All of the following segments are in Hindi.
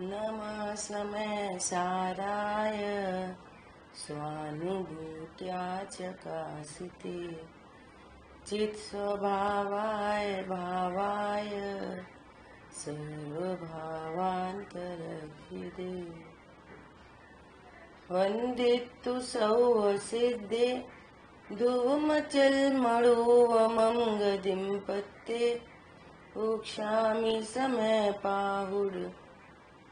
नमः समय साराय स्वानुभूत्या च कासिते चित्स्वभावाय भावाय सर्वभावान्तरहृदे वन्दितु सौवसिद्धे धूमचल्मणोवमं पत्ते उक्षामि समय पाहुड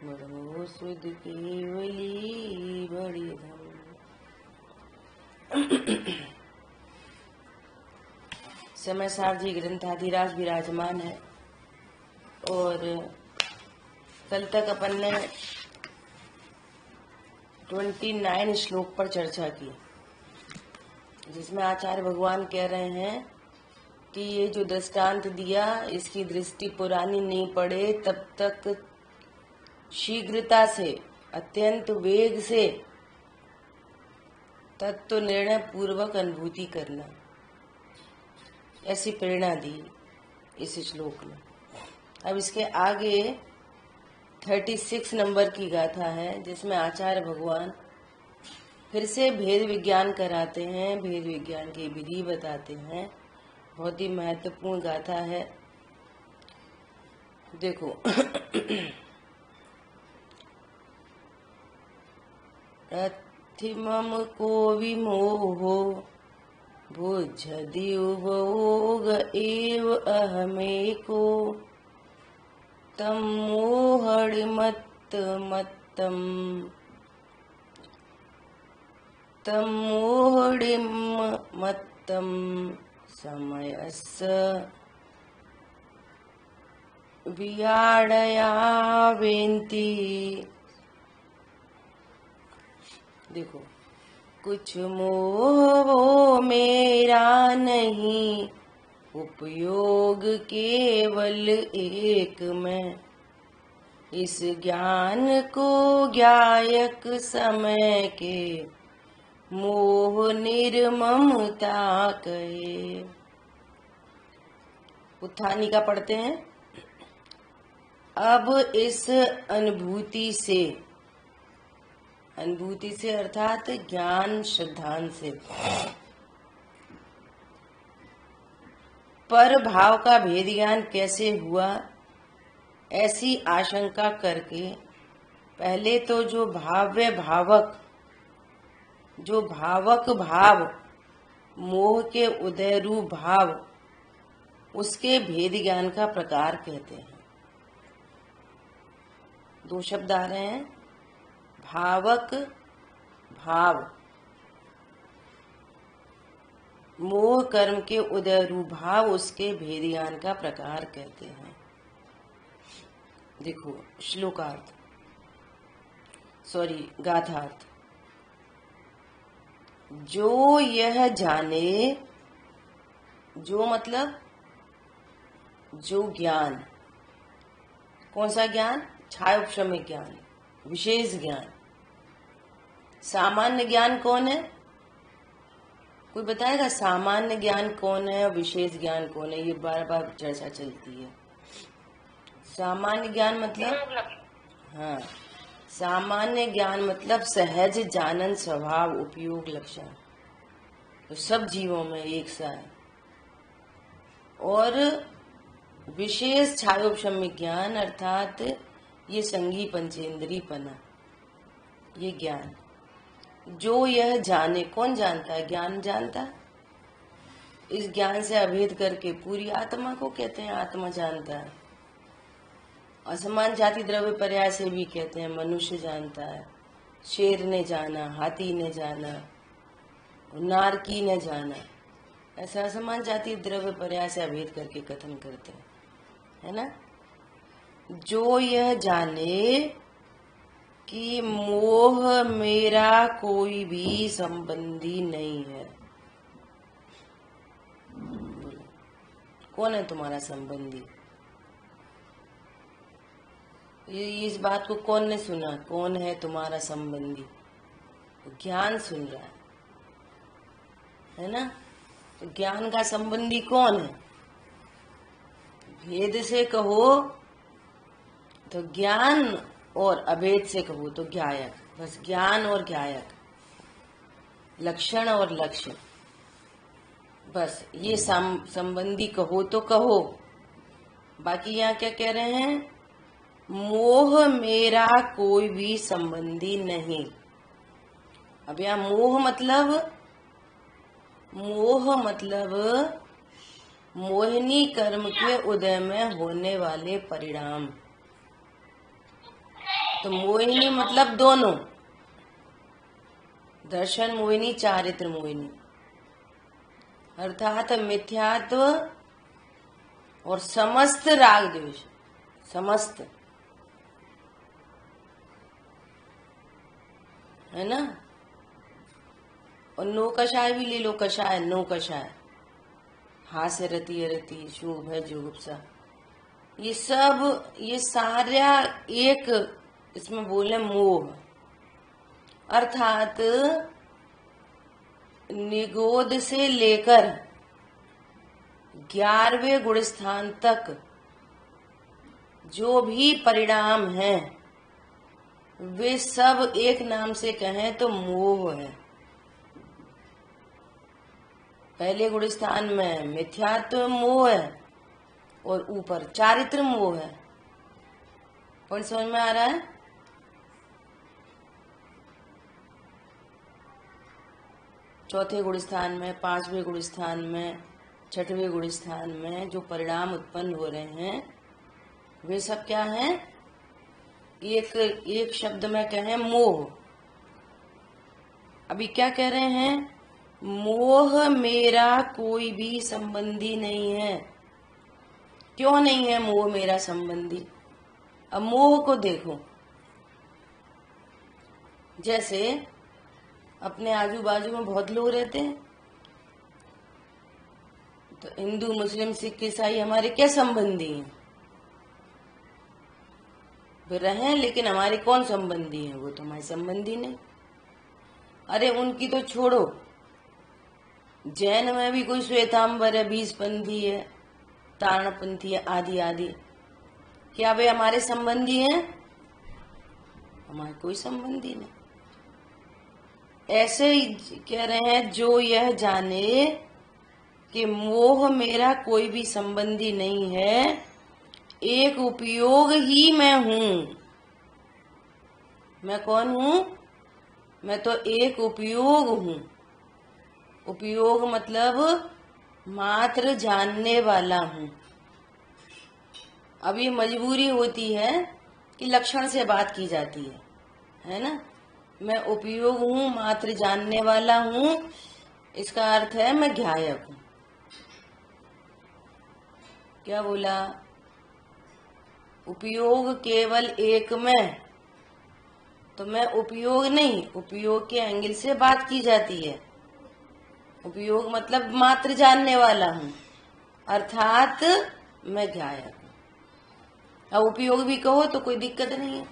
मरो सुध केवली बड़ी धम। समय सारथी ग्रंथाधिराज विराजमान है और कल तक अपन ने 29 श्लोक पर चर्चा की, जिसमें आचार्य भगवान कह रहे हैं कि ये जो दृष्टांत दिया इसकी दृष्टि पुरानी नहीं पड़े तब तक शीघ्रता से अत्यंत वेग से तत्व निर्णय पूर्वक अनुभूति करना, ऐसी प्रेरणा दी इस श्लोक में। अब इसके आगे 36 नंबर की गाथा है, जिसमें आचार्य भगवान फिर से भेद विज्ञान कराते हैं, भेद विज्ञान की विधि बताते हैं। बहुत ही महत्वपूर्ण गाथा है। देखो रथिमम को विमोहो भुजदिवोग एव अहमेको तम मोहडिमत्तम समयस्य वियाडया वेन्ति। देखो, कुछ मोह वो मेरा नहीं, उपयोग केवल एक में, इस ज्ञान को ज्ञायक समय के मोह निर्ममता कहे। उत्थानिका पढ़ते हैं। अब इस अनुभूति से अर्थात ज्ञान श्रद्धान से पर भाव का भेद ज्ञान कैसे हुआ, ऐसी आशंका करके पहले तो जो भावक भाव मोह के उदय रूप भाव, उसके भेद ज्ञान का प्रकार कहते हैं। दो शब्द आ रहे हैं, भावक भाव, मोह कर्म के उदय रूप भाव, उसके भेद ज्ञान का प्रकार कहते हैं। देखो श्लोकार्थ, गाथार्थ। जो यह जाने, जो मतलब जो ज्ञान, कौन सा ज्ञान? छायोपशमिक ज्ञान, विशेष ज्ञान। सामान्य ज्ञान कौन है? कोई बताएगा सामान्य ज्ञान कौन है और विशेष ज्ञान कौन है? ये बार बार चर्चा चलती है। सामान्य ज्ञान मतलब, हाँ, सामान्य ज्ञान मतलब सहज जानन स्वभाव उपयोग लक्षण, तो सब जीवों में एक सा है। और विशेष छायोपशमिक ज्ञान अर्थात ये संगी पंचेंद्रीयपना, ये ज्ञान। जो यह जाने, कौन जानता है? ज्ञान जानता है। इस ज्ञान से अभेद करके पूरी आत्मा को कहते हैं आत्मा जानता है। असमान जाति द्रव्य पर्याय से भी कहते हैं मनुष्य जानता है, शेर ने जाना, हाथी ने जाना, नारकी ने जाना, ऐसा असमान जाति द्रव्य पर्याय से अभेद करके कथन करते हैं, है ना। जो यह जाने कि मोह मेरा कोई भी संबंधी नहीं है। कौन है तुम्हारा संबंधी? इस बात को कौन ने सुना? कौन है तुम्हारा संबंधी? ज्ञान सुन रहा है ना। तो ज्ञान का संबंधी कौन है? भेद से कहो तो ज्ञान और अभेद से कहो तो ज्ञायक। बस ज्ञान और ज्ञायक, लक्षण और लक्ष्य, बस ये संबंधी कहो तो कहो। बाकी यहाँ क्या कह रहे हैं? मोह मेरा कोई भी संबंधी नहीं। अब यहाँ मोह मतलब मोहिनी कर्म के उदय में होने वाले परिणाम। तो मोहिनी मतलब दोनों, दर्शन मोहिनी, चारित्र मोहिनी, अर्थात मिथ्यात्व और समस्त राग द्वेष, समस्त, है ना। और नो कषाय भी ले लो, कषाय, नो कषाय, हास्य रति अरति, शुभ है जुगुप्सा, ये सब, ये सारा एक इसमें बोले मोह, अर्थात निगोद से लेकर 11वें गुण स्थान तक जो भी परिणाम हैं वे सब एक नाम से कहें तो मोह है। पहले गुण स्थान में मिथ्यात्व मोह है और ऊपर चारित्र मोह है। पॉइंट समझ में आ रहा है? चौथे गुण स्थान में, 5वें गुण स्थान में, 6वें गुण स्थान में जो परिणाम उत्पन्न हो रहे हैं वे सब क्या हैं? एक शब्द में कहें मोह। अभी क्या कह रहे हैं? मोह मेरा कोई भी संबंधी नहीं है। क्यों नहीं है मोह मेरा संबंधी? अब मोह को देखो, जैसे अपने आजू बाजू में बहुत लोग रहते हैं, तो हिंदू मुस्लिम सिख ईसाई हमारे क्या संबंधी हैं? वे रहे, लेकिन हमारे कौन संबंधी हैं? वो तो हमारे संबंधी नहीं। अरे उनकी तो छोड़ो, जैन में भी कोई श्वेतांबर है, बीजपंथी है, तारणपंथी है, आदि आदि, क्या वे हमारे संबंधी हैं? हमारे कोई संबंधी नहीं। ऐसे ही कह रहे हैं, जो यह जाने कि मोह मेरा कोई भी संबंधी नहीं है, एक उपयोग ही मैं हूं। मैं कौन हूं? मैं तो एक उपयोग हूं। उपयोग मतलब मात्र जानने वाला हूं। अब ये मजबूरी होती है कि लक्षण से बात की जाती है ना। मैं उपयोग हूं, मात्र जानने वाला हूं, इसका अर्थ है मैं ज्ञायक हूं। क्या बोला? उपयोग केवल एक में, तो मैं उपयोग नहीं, उपयोग के एंगल से बात की जाती है। उपयोग मतलब मात्र जानने वाला हूं, अर्थात मैं ज्ञायक हूं। अब उपयोग भी कहो तो कोई दिक्कत नहीं है,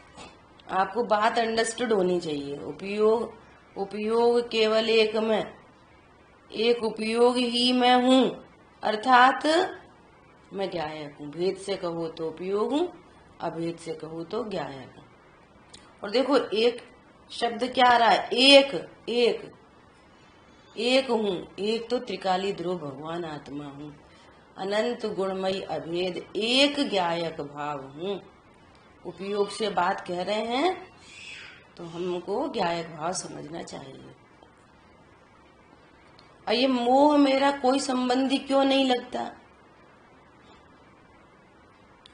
आपको बात अंडरस्टूड होनी चाहिए। उपयोग केवल एक में, एक उपयोग ही मैं हूं, अर्थात मैं ज्ञायक हूं। भेद से कहो तो उपयोग हूं, अभेद से कहो तो ज्ञायक हूं। और देखो एक शब्द क्या आ रहा है? एक हूं। एक तो त्रिकाली ध्रुव भगवान आत्मा हूं, अनंत गुणमयी अभेद एक ज्ञायक भाव हूं। उपयोग से बात कह रहे हैं तो हमको ज्ञायक भाव समझना चाहिए। और ये मोह मेरा कोई संबंधी क्यों नहीं लगता?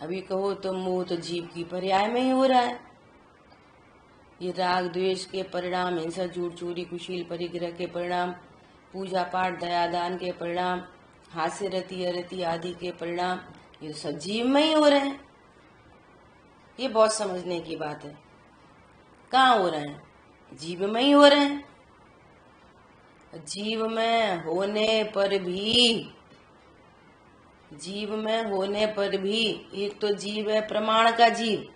अभी कहो तो मोह तो जीव की पर्याय में ही हो रहा है। ये राग द्वेष के परिणाम, हिंसा झूठ चोरी कुशील परिग्रह के परिणाम, पूजा पाठ दयादान के परिणाम, हास्य रति अरति आदि के परिणाम, ये सब जीव में ही हो रहे हैं। ये बहुत समझने की बात है। कहाँ हो रहे हैं? जीव में ही हो रहे हैं। जीव में होने पर भी एक तो जीव है प्रमाण का जीव,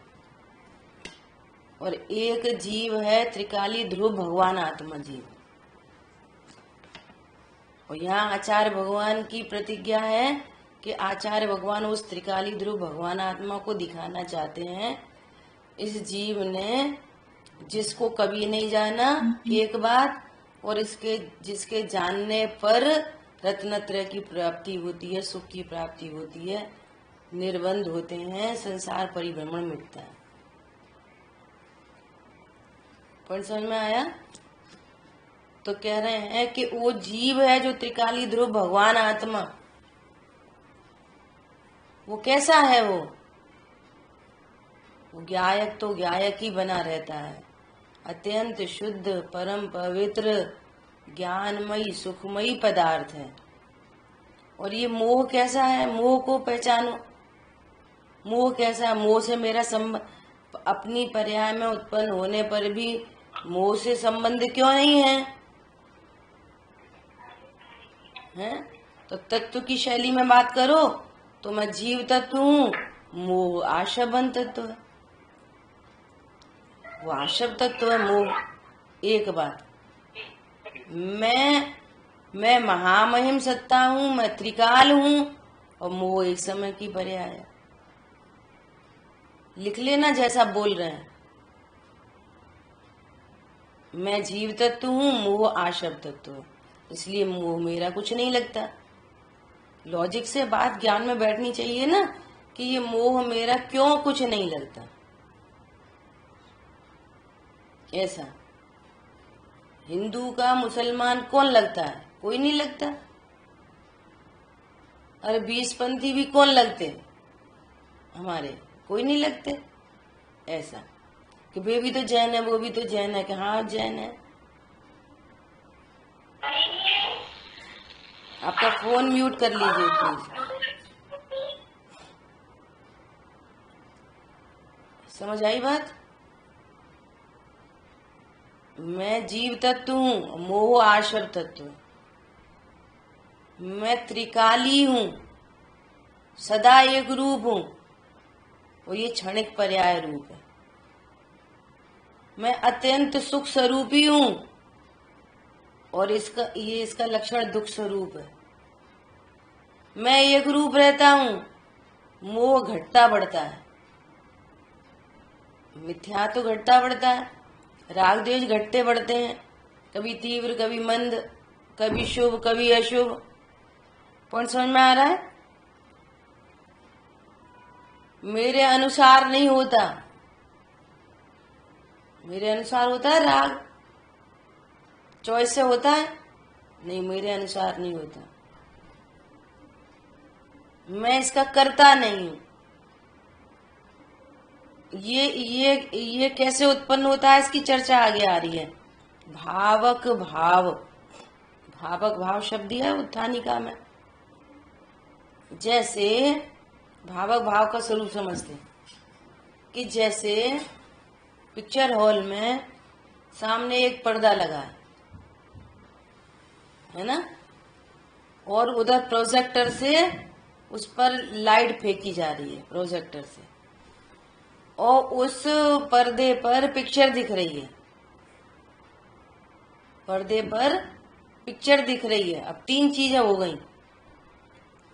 और एक जीव है त्रिकाली ध्रुव भगवान आत्मा जीव। और यहाँ आचार्य भगवान की प्रतिज्ञा है कि आचार्य भगवान उस त्रिकाली ध्रुव भगवान आत्मा को दिखाना चाहते हैं इस जीव ने जिसको कभी नहीं जाना एक बात, और इसके जिसके जानने पर रत्नत्रय की प्राप्ति होती है, सुख की प्राप्ति होती है, निर्बंध होते हैं, संसार परिभ्रमण मिटता है। पर समझ में आया? तो कह रहे हैं कि वो जीव है जो त्रिकाली ध्रुव भगवान आत्मा, वो कैसा है? वो ज्ञायक तो ज्ञायक ही बना रहता है, अत्यंत शुद्ध परम पवित्र ज्ञानमयी सुखमयी पदार्थ है। और ये मोह कैसा है? मोह को पहचानो। मोह कैसा है? मोह से मेरा अपनी पर्याय में उत्पन्न होने पर भी मोह से संबंध क्यों नहीं है? हैं? तो तत्व की शैली में बात करो तो मैं जीव तत्व हूँ, मोह आशबन तत्व है, वो आशब तत्व है मोह। एक बात, मैं महामहिम सत्ता हूँ, मैं त्रिकाल हूँ, और मोह एक समय की पर्याय है। लिख लेना जैसा बोल रहे हैं। मैं जीव तत्व हूँ, मोह आशब तत्व है, इसलिए मोह मेरा कुछ नहीं लगता। लॉजिक से बात ज्ञान में बैठनी चाहिए ना, कि ये मोह मेरा क्यों कुछ नहीं लगता। ऐसा हिंदू का मुसलमान कौन लगता है? कोई नहीं लगता। अरे 20 पंथी भी कौन लगते हमारे? कोई नहीं लगते। ऐसा कि वे भी तो जैन है, वो भी तो जैन है, कि हाँ जैन है। आपका फोन म्यूट कर लीजिए प्लीज। समझ आई बात? मैं जीव तत्व हूँ, मोह आशब तत्व। मैं त्रिकाली हूँ, सदा एक रूप हूँ, वो ये क्षणिक पर्याय रूप है। मैं अत्यंत सुख स्वरूपी हूँ, और इसका लक्षण दुख स्वरूप है। मैं एक रूप रहता हूँ, मोह घटता बढ़ता है, मिथ्या तो घटता बढ़ता है, राग द्वेष घटते बढ़ते हैं, कभी तीव्र कभी मंद, कभी शुभ कभी अशुभ। पॉइंट समझ में आ रहा है? मेरे अनुसार नहीं होता। मेरे अनुसार होता है राग, चॉइस से होता है? नहीं, मेरे अनुसार नहीं होता। मैं इसका करता नहीं हूं। ये कैसे उत्पन्न होता है, इसकी चर्चा आगे आ रही है। भावक भाव, भावक भाव शब्द दिया है उत्थानिका में। जैसे भावक भाव का स्वरूप समझते कि जैसे पिक्चर हॉल में सामने एक पर्दा लगा है ना, और उधर प्रोजेक्टर से उस पर लाइट फेंकी जा रही है प्रोजेक्टर से, और उस पर्दे पर पिक्चर दिख रही है। पर्दे पर पिक्चर दिख रही है। अब 3 चीजें हो गई।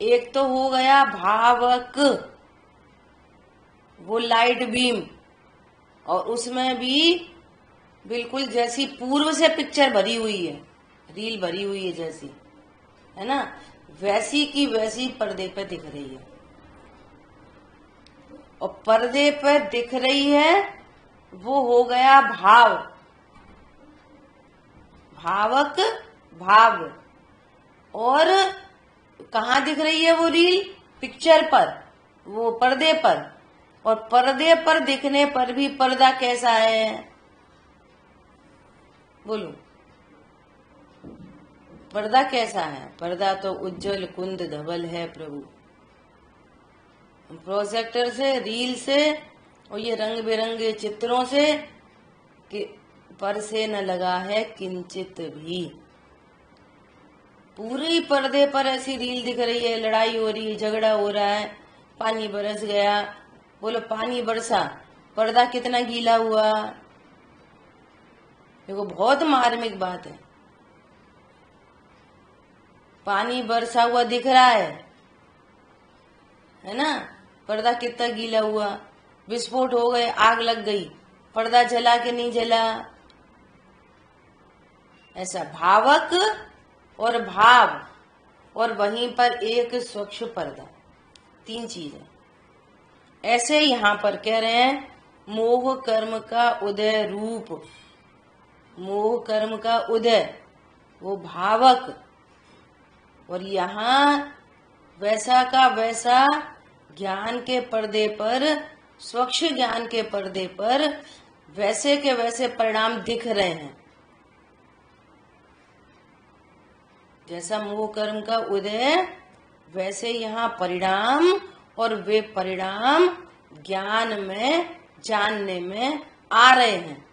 एक तो हो गया भावक, वो लाइट बीम, और उसमें भी बिल्कुल जैसी पूर्व से पिक्चर भरी हुई है, रील भरी हुई है जैसी, है ना, वैसी की वैसी पर्दे पे दिख रही है। और पर्दे पे दिख रही है, वो हो गया भाव, भावक भाव। और कहाँ दिख रही है वो रील? पिक्चर पर, वो पर्दे पर। और पर्दे पर दिखने पर भी पर्दा कैसा है? बोलो, पर्दा कैसा है? पर्दा तो उज्जवल कुंद धवल है प्रभु। प्रोजेक्टर से, रील से, और ये रंग बिरंगे चित्रों से कि पर से न लगा है किंचित भी। पूरे पर्दे पर ऐसी रील दिख रही है, लड़ाई हो रही है, झगड़ा हो रहा है, पानी बरस गया। बोलो पानी बरसा, पर्दा कितना गीला हुआ? देखो बहुत मार्मिक बात है। पानी बरसा हुआ दिख रहा है ना, पर्दा कितना गीला हुआ। विस्फोट हो गए, आग लग गई, पर्दा जला कि नहीं जला? ऐसा भावक और भाव, और वहीं पर एक स्वच्छ पर्दा, तीन चीजें। ऐसे यहां पर कह रहे हैं मोह कर्म का उदय रूप, मोह कर्म का उदय वो भावक, और यहाँ वैसा का वैसा ज्ञान के पर्दे पर, स्वच्छ ज्ञान के पर्दे पर वैसे के वैसे परिणाम दिख रहे हैं। जैसा मोह कर्म का उदय, वैसे यहाँ परिणाम, और वे परिणाम ज्ञान में, जानने में आ रहे हैं।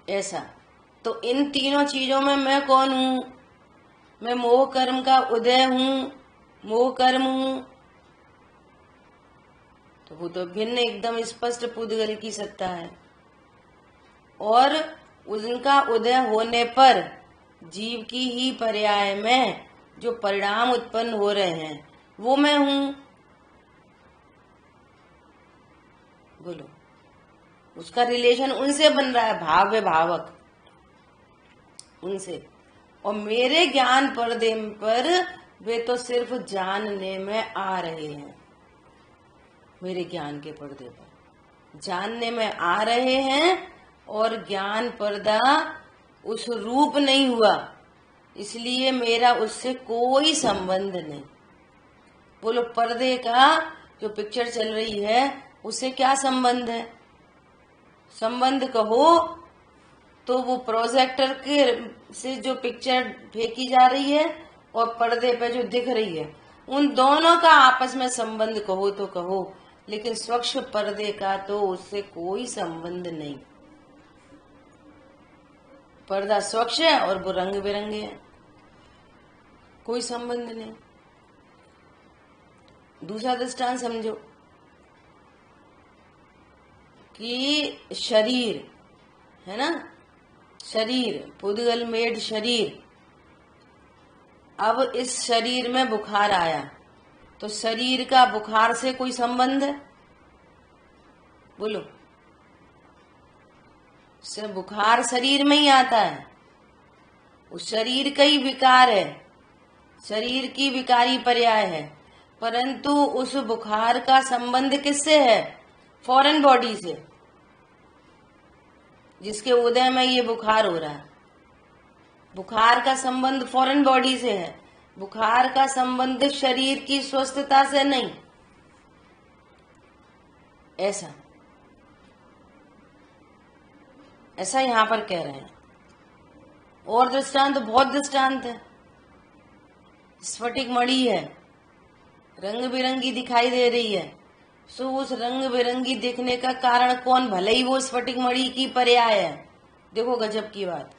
ऐसा तो इन तीनों चीजों में मैं कौन हूं? मैं मोह कर्म का उदय हूं, मोह कर्म हूं। तो वो तो भिन्न एकदम स्पष्ट पुद्गल की सत्ता है, और उनका उदय होने पर जीव की ही पर्याय में जो परिणाम उत्पन्न हो रहे हैं वो मैं हूं। बोलो, उसका रिलेशन उनसे बन रहा है, भाव व भावक उनसे, और मेरे ज्ञान पर्दे पर वे तो सिर्फ जानने में आ रहे हैं। मेरे ज्ञान के पर्दे पर जानने में आ रहे हैं, और ज्ञान पर्दा उस रूप नहीं हुआ, इसलिए मेरा उससे कोई संबंध नहीं। बोलो, पर्दे का जो पिक्चर चल रही है उससे क्या संबंध है? संबंध कहो तो वो प्रोजेक्टर के से जो पिक्चर फेंकी जा रही है और पर्दे पे जो दिख रही है, उन दोनों का आपस में संबंध कहो तो कहो, लेकिन स्वच्छ पर्दे का तो उससे कोई संबंध नहीं। पर्दा स्वच्छ है और वो रंग बिरंगे है, कोई संबंध नहीं। दूसरा दृष्टांत समझो कि शरीर है ना, शरीर पुद्गल मेड शरीर, अब इस शरीर में बुखार आया, तो शरीर का बुखार से कोई संबंध है? बोलो, से बुखार शरीर में ही आता है, उस शरीर का ही विकार है, शरीर की विकारी पर्याय है, परंतु उस बुखार का संबंध किससे है? फॉरेन बॉडी से, जिसके उदय में ये बुखार हो रहा है। बुखार का संबंध फॉरेन बॉडी से है, बुखार का संबंध शरीर की स्वस्थता से नहीं। ऐसा ऐसा यहां पर कह रहे हैं। और दृष्टांत, बहुत दृष्टांत है। स्फटिक मणि है, रंग बिरंगी दिखाई दे रही है, सो उस रंग बिरंगी दिखने का कारण कौन? भले ही वो स्फटिक मणि की पर्याय है। देखो गजब की बात,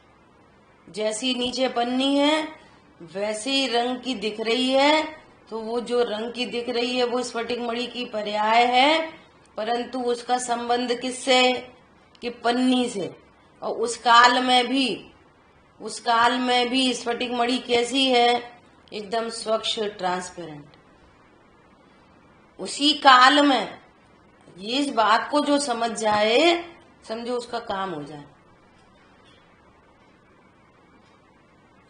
जैसी नीचे पन्नी है वैसे ही रंग की दिख रही है, तो वो जो रंग की दिख रही है वो स्फटिक मणि की पर्याय है, परंतु उसका संबंध किससे? कि पन्नी से। और उस काल में भी स्फटिक मणि कैसी है? एकदम स्वच्छ, ट्रांसपेरेंट। उसी काल में ये इस बात को जो समझ जाए, समझो उसका काम हो जाए।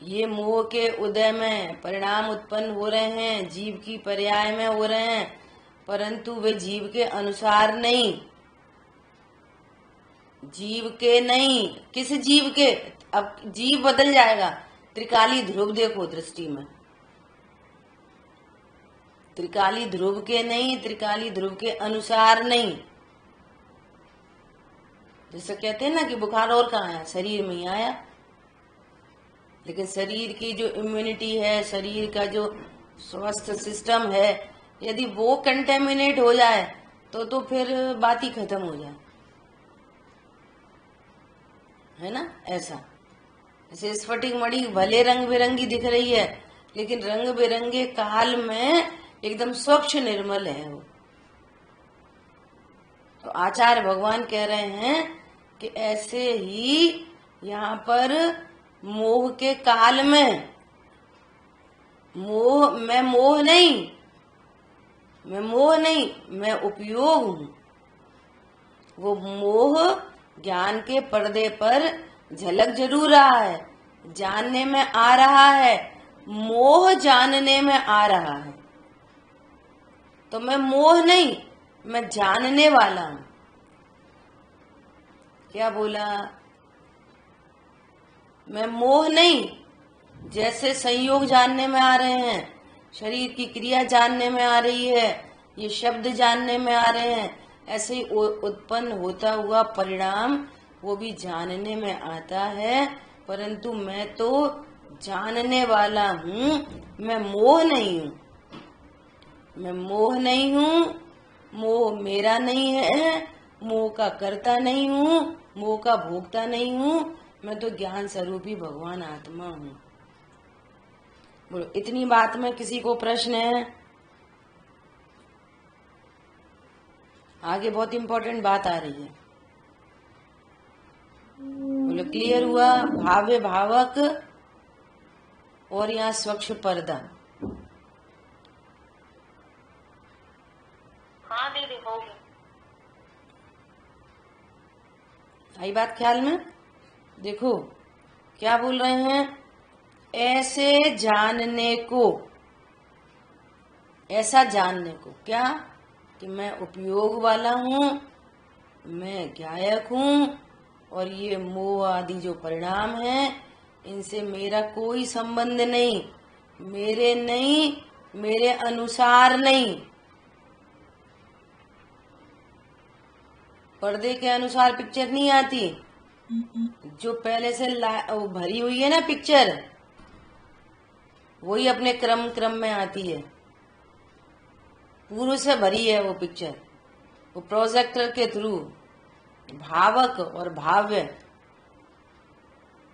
ये मोह के उदय में परिणाम उत्पन्न हो रहे हैं, जीव की पर्याय में हो रहे हैं, परंतु वे जीव के अनुसार नहीं, जीव के नहीं। किस जीव के? अब जीव बदल जाएगा। त्रिकाली ध्रुव देखो दृष्टि में, त्रिकाली ध्रुव के नहीं, त्रिकाली ध्रुव के अनुसार नहीं। जैसे कहते हैं ना कि बुखार और कहाँ आया? शरीर में ही आया। लेकिन शरीर की जो इम्यूनिटी है, शरीर का जो स्वस्थ सिस्टम है, यदि वो कंटेमिनेट हो जाए तो फिर बात ही खत्म हो जाए, है ना। ऐसा जैसे स्फटिक मणि भले रंग बिरंगी दिख रही है, लेकिन रंग बिरंगे काल में एकदम स्वच्छ निर्मल है वो। तो आचार्य भगवान कह रहे हैं कि ऐसे ही यहाँ पर मोह के काल में, मोह नहीं, मैं मोह नहीं, मैं उपयोग हूँ। वो मोह ज्ञान के पर्दे पर झलक जरूर रहा है, जानने में आ रहा है, मोह जानने में आ रहा है। तो मैं मोह नहीं, मैं जानने वाला हूं। क्या बोला? मैं मोह नहीं, जैसे संयोग जानने में आ रहे हैं, शरीर की क्रिया जानने में आ रही है, ये शब्द जानने में आ रहे हैं, ऐसे ही उत्पन्न होता हुआ परिणाम वो भी जानने में आता है। परंतु मैं तो जानने वाला हूँ, मैं मोह नहीं हूँ। मैं मोह नहीं हूँ, मोह मेरा नहीं है, मोह का कर्ता नहीं हूँ, मोह का भोगता नहीं हूँ। मैं तो ज्ञान स्वरूपी भगवान आत्मा हूँ। बोलो, इतनी बात में किसी को प्रश्न है? आगे बहुत इंपॉर्टेंट बात आ रही है। बोलो, क्लियर हुआ? भाव्य भावक और यहाँ स्वच्छ पर्दा। हाँ दीदी हो गया। आई बात ख्याल में? देखो क्या बोल रहे हैं, ऐसे जानने को, ऐसा जानने को क्या, कि मैं उपयोग वाला हूँ, मैं ज्ञायक हूँ, और ये मोह आदि जो परिणाम है इनसे मेरा कोई संबंध नहीं, मेरे नहीं, मेरे अनुसार नहीं। पर्दे के अनुसार पिक्चर नहीं आती, जो पहले से भरी हुई है ना पिक्चर, वही अपने क्रम में आती है। पूर्व से भरी है वो पिक्चर, वो प्रोजेक्टर के थ्रू, भावक और भाव्य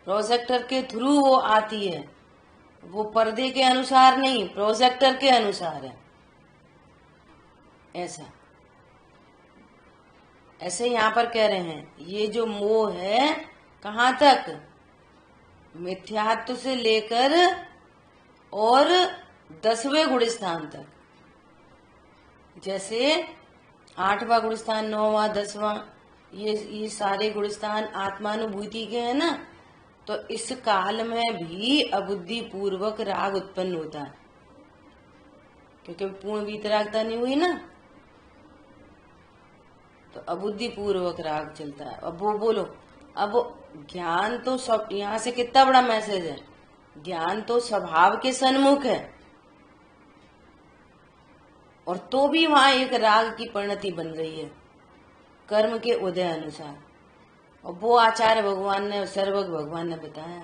प्रोजेक्टर के थ्रू वो आती है। वो पर्दे के अनुसार नहीं, प्रोजेक्टर के अनुसार है। ऐसा ऐसे यहाँ पर कह रहे हैं, ये जो मोह है कहाँ तक, मिथ्यात्व से लेकर और 10वें गुण स्थान तक। जैसे 8वां गुण स्थान, 9वां, 10वां, ये सारे गुण स्थान आत्मानुभूति के हैं ना। तो इस काल में भी अबुद्धि पूर्वक राग उत्पन्न होता है, क्योंकि पूर्ण वीतरागता नहीं हुई ना, तो अबुद्धि पूर्वक राग चलता है। अब वो बोलो, अब ज्ञान तो सब, यहाँ से कितना बड़ा मैसेज है, ज्ञान तो स्वभाव के सन्मुख है, और तो भी वहां एक राग की परिणति बन रही है कर्म के उदय अनुसार। और वो आचार्य भगवान ने, सर्वज्ञ भगवान ने बताया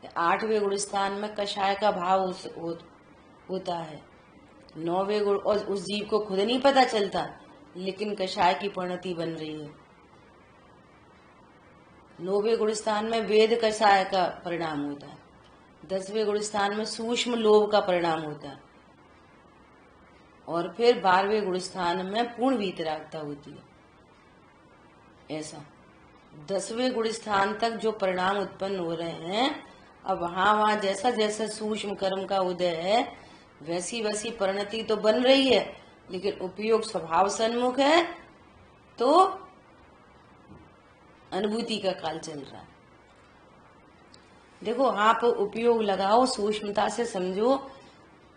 कि 8वें गुण स्थान में कषाय का भाव होता है, 9वें गुण, और उस जीव को खुद नहीं पता चलता, लेकिन कषाय की परिणति बन रही है। 9वें गुण स्थान में वेद कषाय का परिणाम होता है, 10वें गुण स्थान में सूक्ष्म लोभ का परिणाम होता है, और फिर 12वें गुण स्थान में पूर्ण वीतरागता होती है। ऐसा 10वें गुण स्थान तक जो परिणाम उत्पन्न हो रहे हैं, अब वहां जैसा जैसा सूक्ष्म कर्म का उदय है, वैसी वैसी परिणति तो बन रही है, लेकिन उपयोग स्वभाव सन्मुख है, तो अनुभूति का काल चल रहा है। देखो, आप उपयोग लगाओ, सूक्ष्मता से समझो,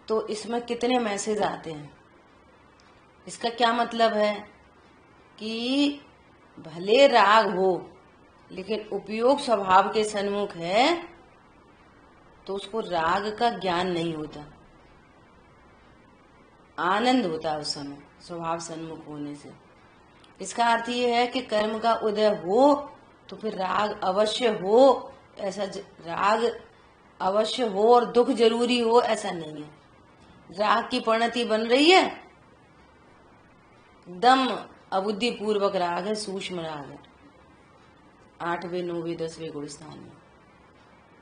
तो इसमें कितने मैसेज आते हैं। इसका क्या मतलब है कि भले राग हो, लेकिन उपयोग स्वभाव के सन्मुख है, तो उसको राग का ज्ञान नहीं होता, आनंद होता है उस समय स्वभाव सन्मुख होने से। इसका अर्थ ये है कि कर्म का उदय हो तो फिर राग अवश्य हो, ऐसा राग अवश्य हो और दुख जरूरी हो, ऐसा नहीं है। राग की परिणति बन रही है, दम अबुद्धि पूर्वक राग है, सूक्ष्म राग है, 8वें 9वें 10वें गुण स्थान में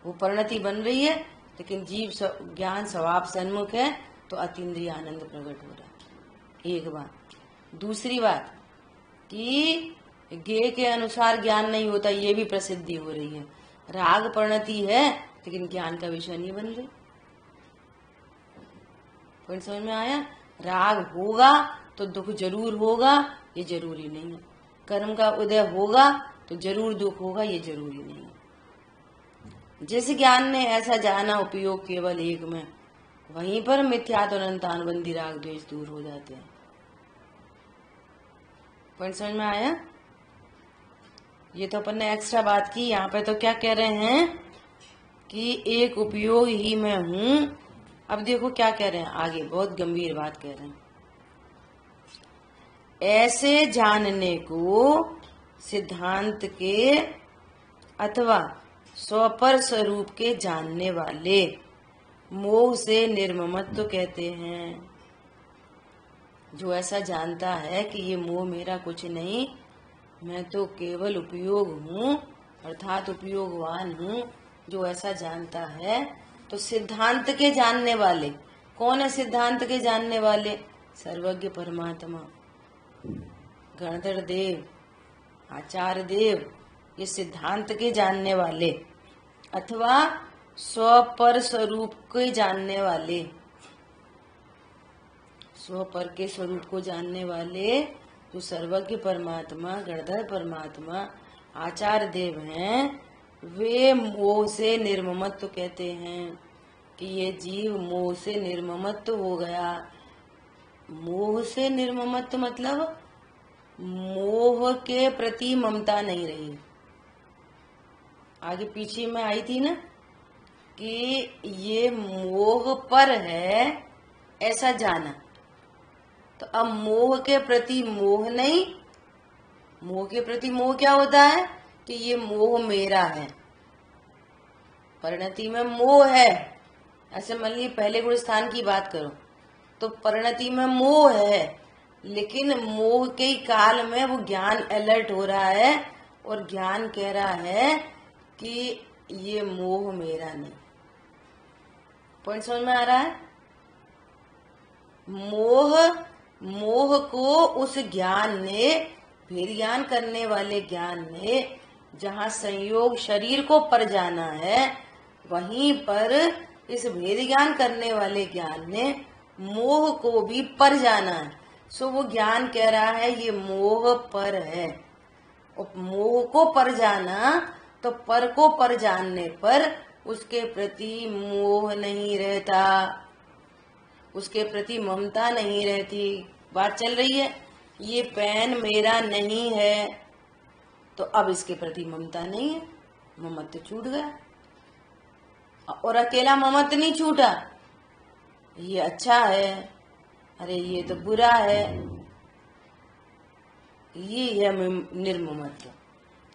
वो परिणति बन रही है, लेकिन जीव ज्ञान स्वभाव सन्मुख है, तो अतीन्द्रिय आनंद प्रकट हो रहा है। एक बात। दूसरी बात कि ज्ञेय के अनुसार ज्ञान नहीं होता, ये भी प्रसिद्धि हो रही है। राग परिणति है, लेकिन ज्ञान का विषय नहीं बन रही। पॉइंट समझ में आया? राग होगा तो दुख जरूर होगा, ये जरूरी नहीं है। कर्म का उदय होगा तो जरूर दुख होगा, ये जरूरी नहीं है। जिस ज्ञान ने ऐसा जाना उपयोग केवल एक में, वहीं पर मिथ्यात्व अनंत अनुबंधी राग द्वेष दूर हो जाते हैं। पॉइंट समझ में आया? ये तो अपन ने एक्स्ट्रा बात की। यहाँ पे तो क्या कह रहे हैं कि एक उपयोग ही मैं हूं। अब देखो क्या कह रहे हैं आगे, बहुत गंभीर बात कह रहे हैं। ऐसे जानने को सिद्धांत के अथवा स्वपर स्वरूप के जानने वाले मोह से निर्ममत्व कहते हैं। जो ऐसा जानता है कि ये मोह मेरा कुछ नहीं, मैं तो केवल उपयोग हूँ अर्थात उपयोगवान हूँ, जो ऐसा जानता है तो सिद्धांत के जानने वाले। कौन है सिद्धांत के जानने वाले? सर्वज्ञ परमात्मा, गणधर देव, आचार्य देव, ये सिद्धांत के जानने वाले अथवा स्वपर स्वरूप के जानने वाले, स्वपर के स्वरूप को जानने वाले जो सर्वज्ञ परमात्मा, गणधर परमात्मा, आचार्य देव हैं, वे मोह से निर्ममत्व कहते हैं कि ये जीव मोह से निर्ममत्व हो गया। मोह से निर्ममत्व मतलब मोह के प्रति ममता नहीं रही। आगे पीछे में आई थी ना कि ये मोह पर है ऐसा जाना, तो अब मोह के प्रति मोह नहीं। मोह के प्रति मोह क्या होता है कि ये मोह मेरा है, परिणति में मोह है। ऐसे मान लीजिए पहले गुण स्थान की बात करो तो परिणति में मोह है, लेकिन मोह के काल में वो ज्ञान अलर्ट हो रहा है और ज्ञान कह रहा है कि ये मोह मेरा नहीं। पॉइंट समझ में आ रहा है? मोह को उस ज्ञान ने, भेद ज्ञान करने वाले ज्ञान ने जहाँ संयोग शरीर को पर जाना है, वहीं पर इस भेद ज्ञान करने वाले ज्ञान ने मोह को भी पर जाना है। सो वो ज्ञान कह रहा है ये मोह पर है। और मोह को पर जाना तो पर को पर जानने पर उसके प्रति मोह नहीं रहता, उसके प्रति ममता नहीं रहती। बात चल रही है, ये पेन मेरा नहीं है तो अब इसके प्रति ममता नहीं है, ममत्व छूट गया। और अकेला ममत्व नहीं छूटा, ये अच्छा है, अरे ये तो बुरा है, ये है निर्ममत्व।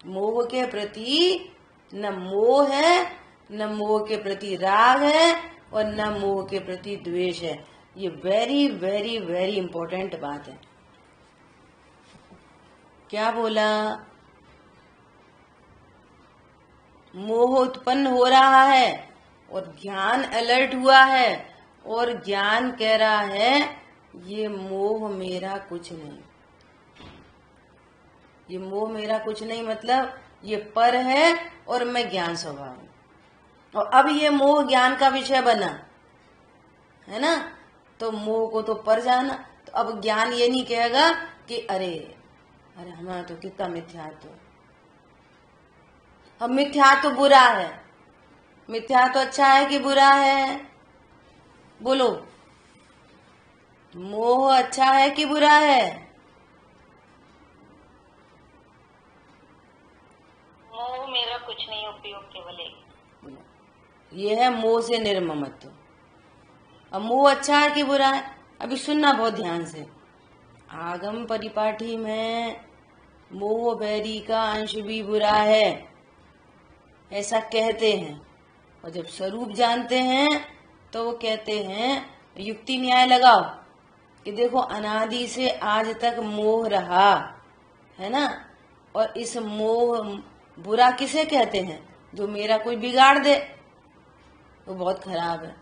मोह के प्रति न मोह है, न मोह के प्रति राग है और न मोह के प्रति द्वेष है। ये वेरी वेरी वेरी इंपॉर्टेंट बात है। क्या बोला? मोह उत्पन्न हो रहा है और ज्ञान अलर्ट हुआ है और ज्ञान कह रहा है ये मोह मेरा कुछ नहीं। ये मोह मेरा कुछ नहीं मतलब ये पर है और मैं ज्ञान स्वभाव हूं। और अब ये मोह ज्ञान का विषय बना है ना, तो मोह को तो पर जाना। तो अब ज्ञान ये नहीं कहेगा कि अरे हमारा तो कितना मिथ्यात्व, अब मिथ्यात्व बुरा है। मिथ्यात्व अच्छा है कि बुरा है? बोलो, मोह अच्छा है कि बुरा है? मोह मेरा कुछ नहीं, उपयोग केवल एक। ये है मोह से निर्ममत्व। अब मोह अच्छा है कि बुरा है? अभी सुनना बहुत ध्यान से। आगम परिपाठी में मोह बैरी का अंश भी बुरा है ऐसा कहते हैं, और जब स्वरूप जानते हैं तो वो कहते हैं युक्ति न्याय लगाओ कि देखो अनादि से आज तक मोह रहा है ना, और इस मोह बुरा किसे कहते हैं? जो मेरा कोई बिगाड़ दे वो बहुत खराब है।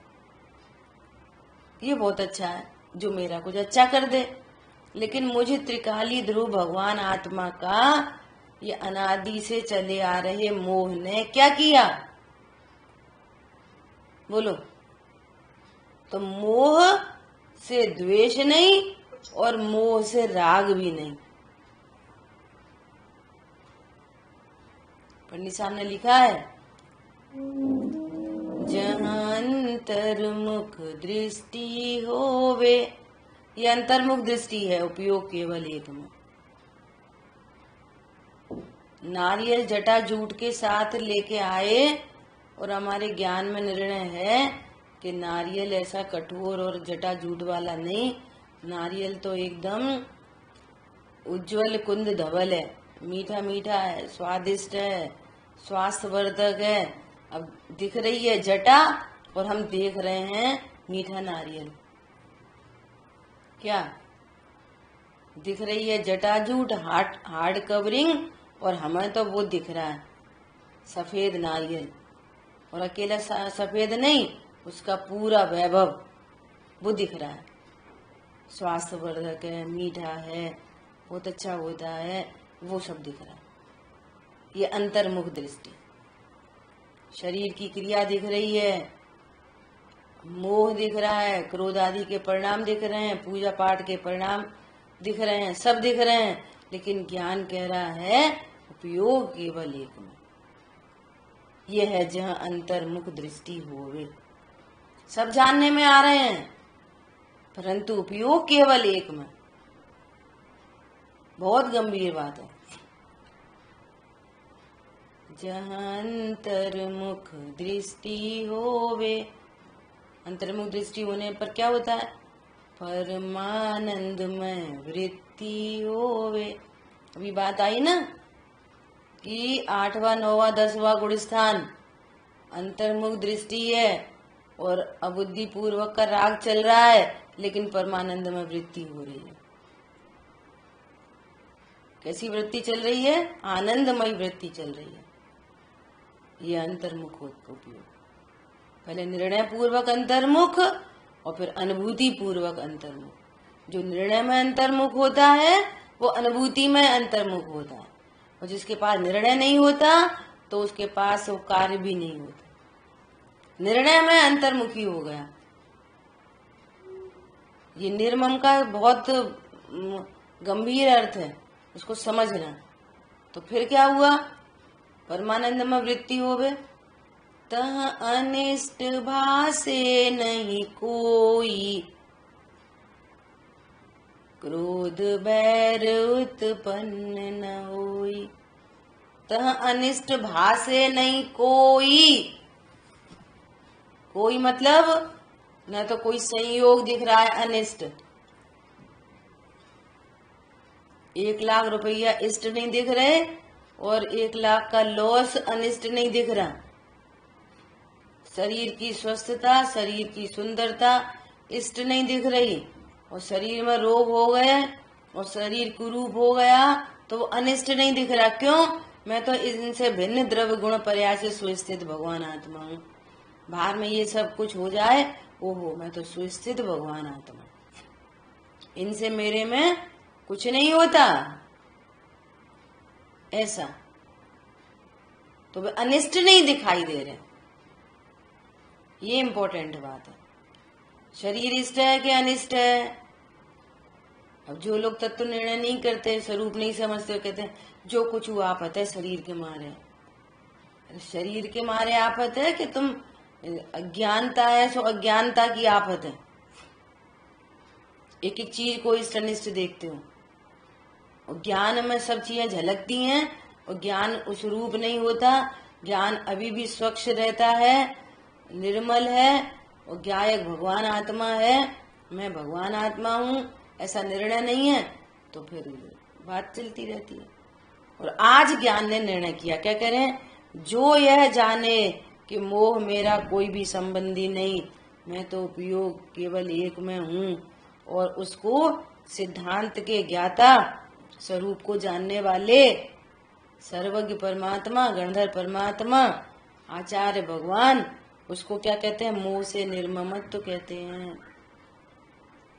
ये बहुत अच्छा है जो मेरा कुछ अच्छा कर दे। लेकिन मुझे त्रिकाली ध्रुव भगवान आत्मा का ये अनादि से चले आ रहे मोह ने क्या किया? बोलो। तो मोह से द्वेष नहीं और मोह से राग भी नहीं। पंडित साहब ने लिखा है, जहाँ अंतर्मुख दृष्टि होवे, ये अंतर्मुख दृष्टि है, उपयोग केवल एक में। नारियल जटा जूट के साथ लेके आए और हमारे ज्ञान में निर्णय है कि नारियल ऐसा कठोर और जटा जूट वाला नहीं, नारियल तो एकदम उज्जवल कुंद धवल है, मीठा मीठा है, स्वादिष्ट है, स्वास्थ्यवर्धक है। अब दिख रही है जटा और हम देख रहे हैं मीठा नारियल। क्या दिख रही है? जटा जूट, हार्ड कवरिंग, और हमें तो वो दिख रहा है सफेद नारियल। और अकेला सफेद नहीं, उसका पूरा वैभव वो दिख रहा है, स्वास्थ्यवर्धक है, मीठा है, बहुत अच्छा होता है, वो सब दिख रहा है। ये अंतर्मुख दृष्टि। शरीर की क्रिया दिख रही है, मोह दिख रहा है, क्रोध आदि के परिणाम दिख रहे हैं, पूजा पाठ के परिणाम दिख रहे हैं, सब दिख रहे हैं, लेकिन ज्ञान कह रहा है उपयोग केवल एक में। यह है जहाँ अंतर्मुख दृष्टि होवे। सब जानने में आ रहे हैं, परंतु उपयोग केवल एक में। बहुत गंभीर बात है। जहाँ अंतर्मुख दृष्टि होवे, अंतर्मुख दृष्टि होने पर क्या होता है? परमानंदमय वृत्ति होवे। अभी बात आई ना कि 8वां 9वां 10वां गुण स्थान अंतर्मुख दृष्टि है और अबुद्धि पूर्वक का राग चल रहा है, लेकिन परमानंदमय वृत्ति हो रही है। कैसी वृत्ति चल रही है? आनंदमय वृत्ति चल रही है। ये अंतर्मुख उपयोग। पहले निर्णय पूर्वक अंतर्मुख और फिर अनुभूति पूर्वक अंतर्मुख। जो निर्णय में अंतर्मुख होता है वो अनुभूति में अंतर्मुख होता है, और जिसके पास निर्णय नहीं होता तो उसके पास वो कार्य भी नहीं होता। निर्णय में अंतर्मुखी हो गया। ये निर्मम का बहुत गंभीर अर्थ है, उसको समझना। तो फिर क्या हुआ? परमानंद में वृत्ति होवे, तह अनिष्ट भासे नहीं कोई, क्रोध बैर उत्पन्न न होई। तह अनिष्ट भासे नहीं कोई। कोई मतलब न तो कोई संयोग दिख रहा है अनिष्ट। 1 लाख रुपया इष्ट नहीं दिख रहे और 1 लाख का लॉस अनिष्ट नहीं दिख रहा। शरीर की स्वस्थता, शरीर की सुंदरता इष्ट नहीं दिख रही, और शरीर में रोग हो गए और शरीर कुरूप हो गया तो वो अनिष्ट नहीं दिख रहा। क्यों? मैं तो इनसे भिन्न द्रव्य गुण पर्याय से सुस्थित भगवान आत्मा हूँ। बाहर में ये सब कुछ हो जाए, ओहो मैं तो सुस्थित भगवान आत्मा, इनसे मेरे में कुछ नहीं होता, ऐसा। तो वे अनिष्ट नहीं दिखाई दे रहे। ये इम्पोर्टेंट बात है। शरीर इष्ट है कि अनिष्ट है? अब जो लोग तत्व निर्णय नहीं करते, स्वरूप नहीं समझते, कहते हैं जो कुछ हुआ आफत है शरीर के मारे। शरीर के मारे आफत है कि तुम अज्ञानता है, सो अज्ञानता की आफत है। एक एक चीज को इष्ट अनिष्ट देखते हो, और ज्ञान में सब चीजें झलकती हैं, और ज्ञान उस रूप नहीं होता। ज्ञान अभी भी स्वच्छ रहता है, निर्मल है, और ज्ञायक भगवान आत्मा है, मैं भगवान आत्मा हूँ, ऐसा निर्णय नहीं है, तो फिर बात चलती रहती है। और आज ज्ञान ने निर्णय किया, क्या करें? जो यह जाने कि मोह मेरा कोई भी संबंधी नहीं, मैं तो उपयोग केवल एक में हूँ, और उसको सिद्धांत के ज्ञाता, स्वरूप को जानने वाले, सर्वज्ञ परमात्मा, गणधर परमात्मा, आचार्य भगवान, उसको क्या कहते हैं? मोह से निर्ममत्व तो कहते हैं।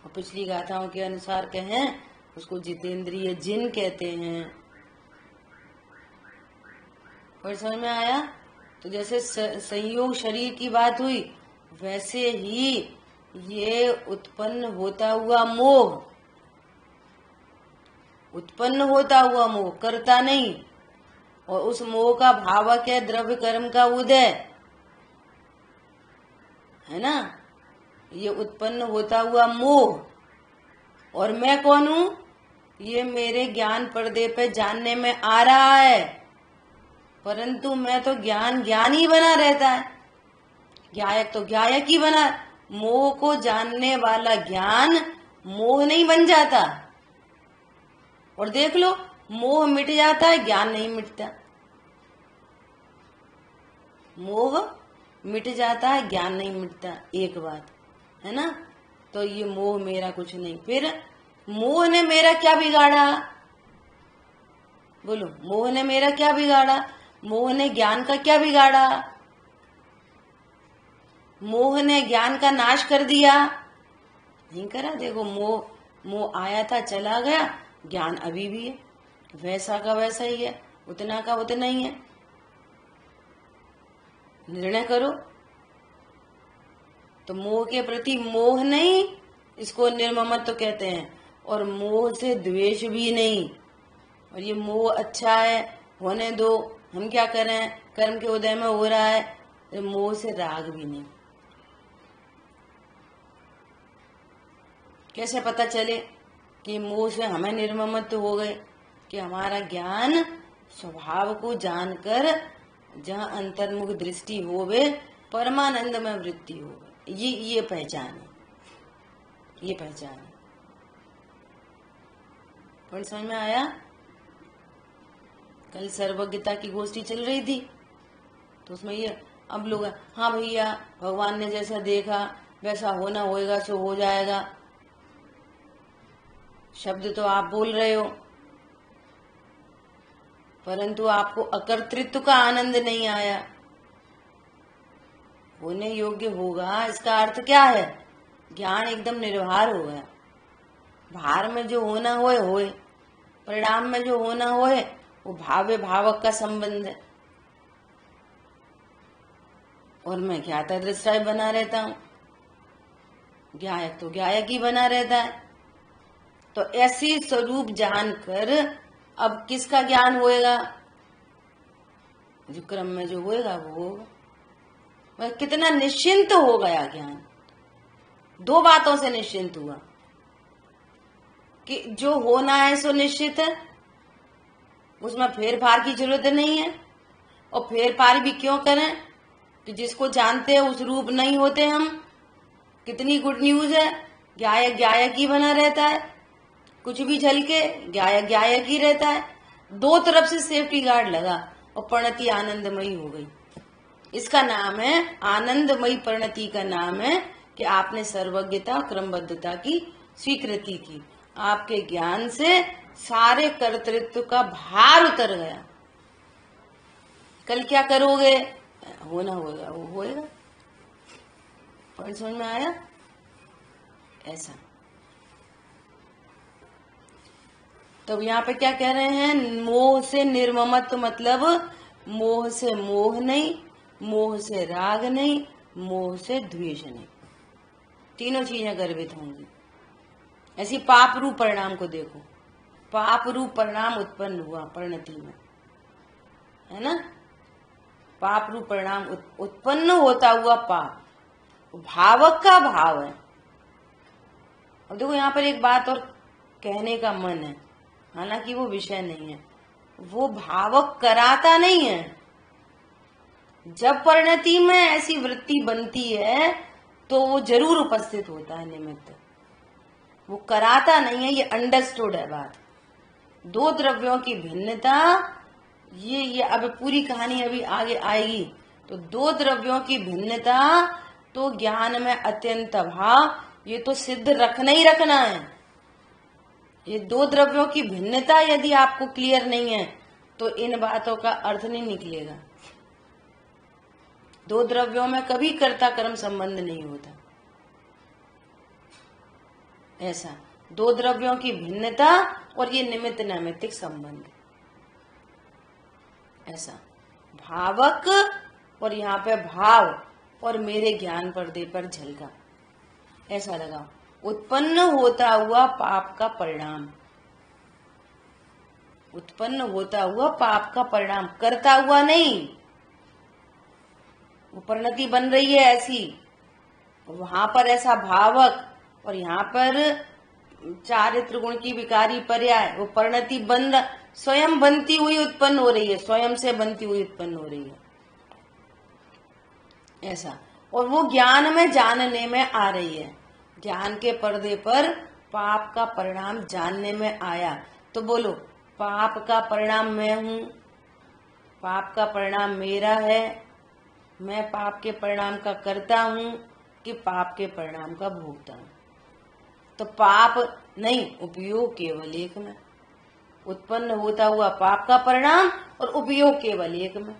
और पिछली गाथाओं के अनुसार कहें उसको जितेंद्रिय जिन कहते हैं। और समझ में आया? तो जैसे संयोग शरीर की बात हुई, वैसे ही ये उत्पन्न होता हुआ मोह, उत्पन्न होता हुआ मोह, करता नहीं। और उस मोह का भावक है द्रव्य कर्म का उदय, है ना। ये उत्पन्न होता हुआ मोह। और मैं कौन हूं? ये मेरे ज्ञान पर्दे पे जानने में आ रहा है, परंतु मैं तो ज्ञान ज्ञान ही बना रहता है, ज्ञायक तो ज्ञायक ही बना। मोह को जानने वाला ज्ञान मोह नहीं बन जाता। और देख लो, मोह मिट जाता है, ज्ञान नहीं मिटता। मोह मिट जाता है, ज्ञान नहीं मिटता, एक बात है ना। तो ये मोह मेरा कुछ नहीं। फिर मोह ने मेरा क्या बिगाड़ा? बोलो, मोह ने मेरा क्या बिगाड़ा? मोह ने ज्ञान का क्या बिगाड़ा? मोह ने ज्ञान का नाश कर दिया? नहीं करा। देखो, मोह आया था, चला गया, ज्ञान अभी भी है, वैसा का वैसा ही है, उतना का उतना ही है। निर्णय करो। तो मोह के प्रति मोह नहीं, इसको निर्ममत्व कहते हैं। और मोह से द्वेष भी नहीं। और ये मोह अच्छा है, होने दो, हम क्या करें, कर्म के उदय में हो रहा है। तो मोह से राग भी नहीं। कैसे पता चले कि मोह से हमें निर्ममत्व हो गए? कि हमारा ज्ञान स्वभाव को जानकर जहाँ अंतर्मुख दृष्टि होवे, परमानंद में वृत्ति होवे, ये पहचान है, ये पहचान है। पर समझ में आया? कल सर्वज्ञता की गोष्ठी चल रही थी, तो उसमें ये अब लोग, हाँ भैया भगवान ने जैसा देखा वैसा होना होएगा, सो हो जाएगा। शब्द तो आप बोल रहे हो, परंतु आपको अकर्तृत्व का आनंद नहीं आया। होने योग्य होगा, इसका अर्थ क्या है? ज्ञान एकदम निर्भर हो गया। भार में जो होना होए होए, परिणाम में जो होना होए वो भावे भावक का संबंध है। और मैं ज्ञाता दृष्टाय बना रहता हूं, ज्ञायक तो ज्ञायक ही बना रहता है। तो ऐसी स्वरूप जानकर अब किसका ज्ञान होएगा? जो क्रम में जो होएगा वो होगा। वह कितना निश्चिंत हो गया ज्ञान। दो बातों से निश्चिंत हुआ कि जो होना है सो निश्चित है, उसमें फेर फार की जरूरत नहीं है। और फेर फार भी क्यों करें कि जिसको जानते हैं उस रूप नहीं होते हम। कितनी गुड न्यूज है, ज्ञायक ज्ञायक ही बना रहता है, कुछ भी झलके ज्ञायक ज्ञायक ही रहता है। दो तरफ से सेफ्टी गार्ड लगा और परिणति आनंदमयी हो गई। इसका नाम है आनंदमयी परिणति। का नाम है कि आपने सर्वज्ञता क्रमबद्धता की स्वीकृति की। आपके ज्ञान से सारे कर्तृत्व का भार उतर गया। कल क्या करोगे? होना होगा, वो होएगा। पॉइंट समझ में आया? ऐसा। तो यहाँ पे क्या कह रहे हैं? मोह से निर्ममत्व, मतलब मोह से मोह नहीं, मोह से राग नहीं, मोह से द्वेष नहीं। तीनों चीजें गर्भित होंगी। ऐसी पाप रूप परिणाम को देखो। पाप रूप परिणाम उत्पन्न हुआ परिणति में, है ना। पाप रूप परिणाम उत्पन्न होता हुआ पाप भावक का भाव है। अब देखो, यहाँ पर एक बात और कहने का मन है, हालांकि वो विषय नहीं है। वो भावक कराता नहीं है। जब परिणति में ऐसी वृत्ति बनती है तो वो जरूर उपस्थित होता है निमित्त, वो कराता नहीं है। ये अंडरस्टूड है बात। दो द्रव्यों की भिन्नता, ये अब पूरी कहानी अभी आगे आएगी। तो दो द्रव्यों की भिन्नता तो ज्ञान में अत्यंत अभाव, ये तो सिद्ध रखना ही रखना है। ये दो द्रव्यों की भिन्नता यदि आपको क्लियर नहीं है तो इन बातों का अर्थ नहीं निकलेगा। दो द्रव्यों में कभी कर्ता कर्म संबंध नहीं होता। ऐसा दो द्रव्यों की भिन्नता और ये निमित्त नैमित्तिक संबंध, ऐसा भावक और यहाँ पे भाव और मेरे ज्ञान पर्दे पर झलका, ऐसा लगाओ, उत्पन्न होता हुआ पाप का परिणाम, उत्पन्न होता हुआ पाप का परिणाम, करता हुआ नहीं। वो परिणति बन रही है ऐसी, वहां पर ऐसा भावक, और यहाँ पर चारित्र गुण की विकारी पर्याय, वो परिणति बन, स्वयं बनती हुई उत्पन्न हो रही है, स्वयं से बनती हुई उत्पन्न हो रही है ऐसा। और वो ज्ञान में जानने में आ रही है, ज्ञान के पर्दे पर पाप का परिणाम जानने में आया। तो बोलो, पाप का परिणाम मैं हूं, पाप का परिणाम मेरा है, मैं पाप के परिणाम का करता हूं कि पाप के परिणाम का भोगता हूं। तो पाप नहीं, उपयोग केवल एक में, उत्पन्न होता हुआ पाप का परिणाम और उपयोग केवल एक में।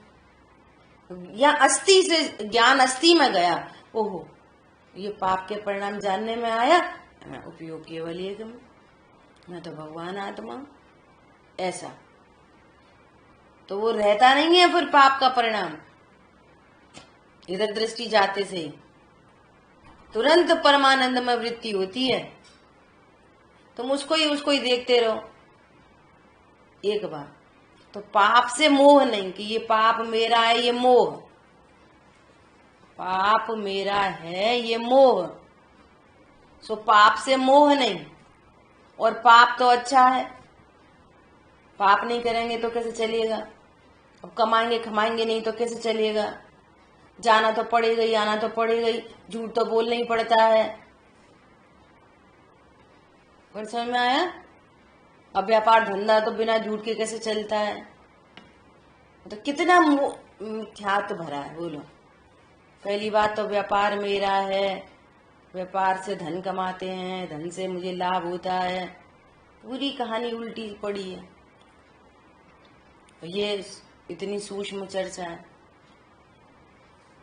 या अस्थि से ज्ञान अस्थि में गया, ओहो ये पाप के परिणाम जानने में आया, मैं उपयोग केवल एक में, मैं तो भगवान आत्मा हूं, ऐसा। तो वो रहता नहीं है फिर पाप का परिणाम, इधर दृष्टि जाते से ही तुरंत परमानंद में वृत्ति होती है। तुम उसको ही देखते रहो एक बार। तो पाप से मोह नहीं कि ये पाप मेरा है, ये मोह, पाप मेरा है ये मोह, सो पाप से मोह नहीं। और पाप तो अच्छा है, पाप नहीं करेंगे तो कैसे चलेगा, अब कमाएंगे खमाएंगे नहीं तो कैसे चलेगा, जाना तो पड़ेगा ही, आना तो पड़ेगा ही, झूठ तो बोलना ही पड़ता है। पर समझ में आया? अब व्यापार धंधा तो बिना झूठ के कैसे चलता है, तो कितना ख्यात भरा है। बोलो, पहली बात तो व्यापार मेरा है, व्यापार से धन कमाते हैं, धन से मुझे लाभ होता है, पूरी कहानी उल्टी पड़ी है। ये इतनी सूक्ष्म चर्चा है।